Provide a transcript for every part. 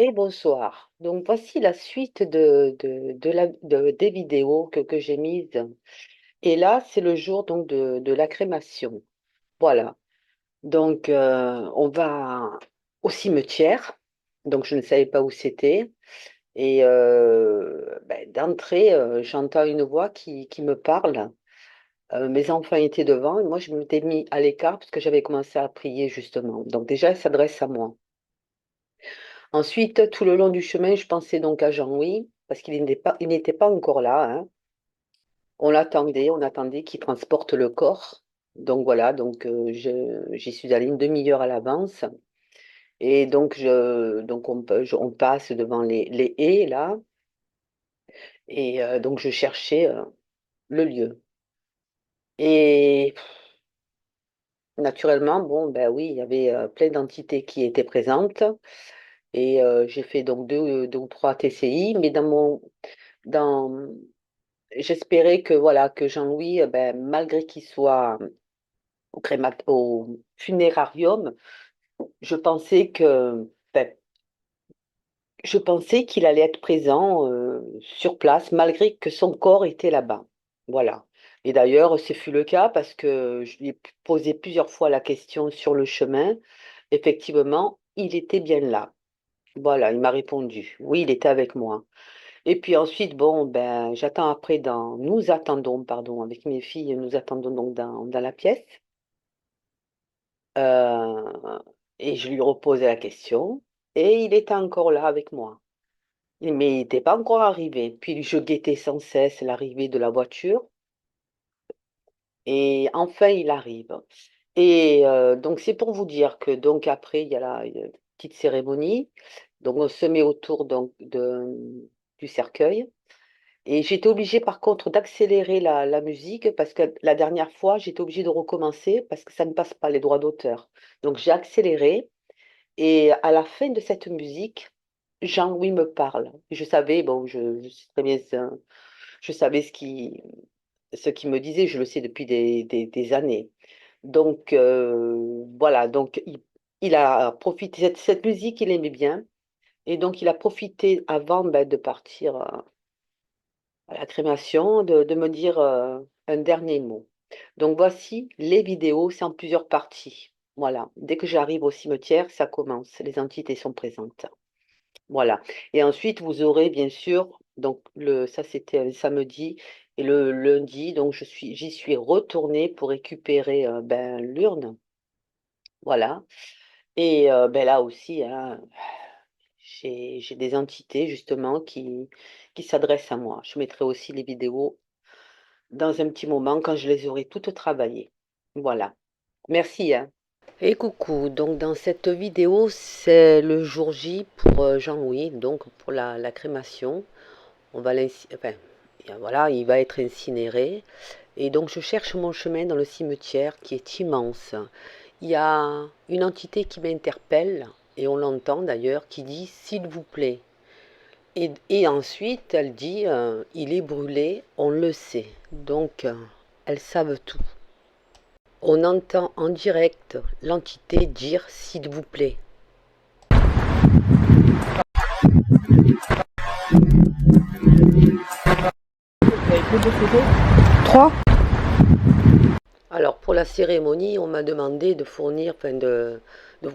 Et bonsoir. Donc voici la suite des vidéos que j'ai mises. Et là, c'est le jour donc de la crémation. Voilà. Donc on va au cimetière. Donc je ne savais pas où c'était. Et d'entrée, j'entends une voix qui me parle. Mes enfants étaient devant et moi je m'étais mis à l'écart parce que j'avais commencé à prier justement. Donc déjà, elle s'adresse à moi. Ensuite, tout le long du chemin, je pensais donc à Jean-Louis, parce il n'était pas encore là, hein. On attendait qu'il transporte le corps. Donc voilà, donc j'y suis allée une demi-heure à l'avance. Et donc, on passe devant les haies, là. Et donc, je cherchais le lieu. Et naturellement, bon, ben oui, il y avait plein d'entités qui étaient présentes. Et j'ai fait donc deux ou trois TCI, mais dans, j'espérais que voilà que Jean-Louis, malgré qu'il soit au funérarium, je pensais que ben, je pensais qu'il allait être présent sur place, malgré que son corps était là-bas. Voilà. Et d'ailleurs, ce fut le cas parce que je lui ai posé plusieurs fois la question sur le chemin. Effectivement, il était bien là. Voilà, il m'a répondu. Oui, il était avec moi. Et puis ensuite, bon, ben, nous attendons, pardon, avec mes filles, nous attendons donc dans la pièce. Euh, et je lui reposais la question. Et il était encore là avec moi. Mais il n'était pas encore arrivé. Puis je guettais sans cesse l'arrivée de la voiture. Et enfin, il arrive. Et donc, c'est pour vous dire que donc après, il y a une petite cérémonie. Donc, on se met autour du cercueil. Et j'étais obligée par contre d'accélérer la musique parce que la dernière fois, j'étais obligée de recommencer parce que ça ne passe pas les droits d'auteur. Donc j'ai accéléré et à la fin de cette musique, Jean-Louis me parle. Je savais, bon, je sais très bien, je savais ce qu'il me disait, je le sais depuis des années. Donc voilà, donc il a profité, cette musique, il aimait bien. Et donc il a profité avant de partir à la crémation, de me dire un dernier mot. Donc voici les vidéos, c'est en plusieurs parties. Voilà, dès que j'arrive au cimetière, ça commence, les entités sont présentes. Voilà. Et ensuite, vous aurez bien sûr, donc ça c'était un samedi, et le lundi, donc j'y suis retournée pour récupérer l'urne. Voilà. Et là aussi, hein, j'ai des entités justement qui s'adressent à moi. Je mettrai aussi les vidéos dans un petit moment quand je les aurai toutes travaillées. Voilà. Merci, hein. Et coucou, donc dans cette vidéo, c'est le jour J pour Jean-Louis, donc pour la crémation. Enfin, voilà, il va être incinéré. Et donc je cherche mon chemin dans le cimetière qui est immense. Il y a une entité qui m'interpelle, et on l'entend d'ailleurs, qui dit s'il vous plaît. Et ensuite, elle dit il est brûlé, on le sait. Donc, elles savent tout. On entend en direct l'entité dire s'il vous plaît. Vous avez fait des photos? Trois. Alors, pour la cérémonie, on m'a demandé de fournir,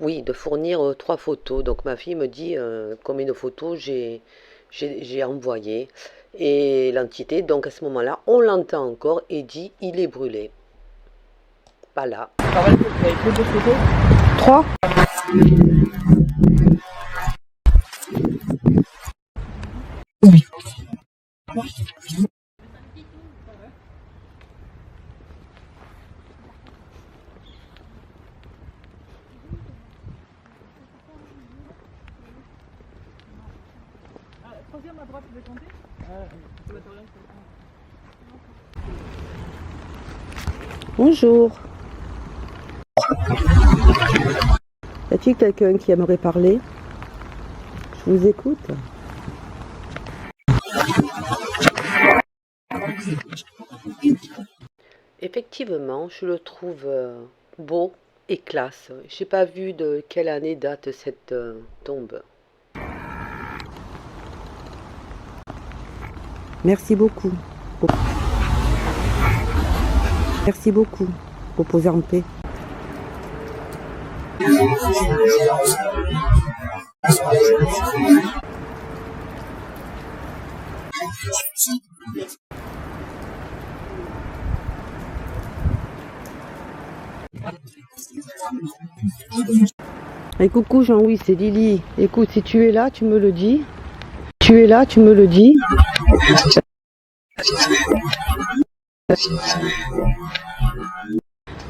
oui, de fournir trois photos. Donc, ma fille me dit combien de photos j'ai envoyé. Et l'entité, donc à ce moment-là, on l'entend encore et dit il est brûlé. Voilà. Pareil, vous avez fait des photos? Trois. Troisième à droite, vous pouvez compter? Bonjour. Y a-t-il quelqu'un qui aimerait parler? Je vous écoute. Effectivement, je le trouve beau et classe. J'ai pas vu de quelle année date cette tombe. Merci beaucoup. Merci beaucoup. Reposez en paix. Et coucou Jean-Louis, c'est Lily. Écoute, si tu es là, tu me le dis. Tu es là, tu me le dis.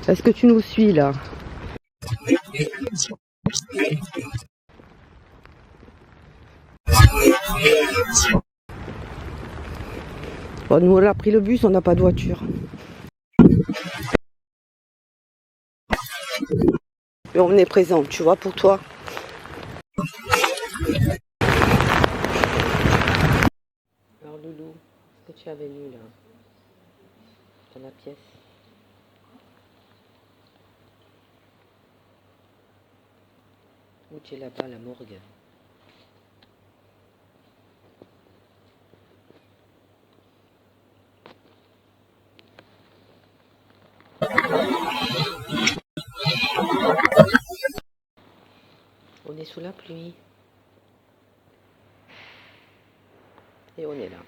Est-ce que tu nous suis là? Bon, nous on a pris le bus, on n'a pas de voiture. Mais on est présent, tu vois, pour toi. Alors Loulou, est-ce que tu es venu là? Dans la pièce. Où tu es là-bas, la morgue? On est sous la pluie. Et on est là.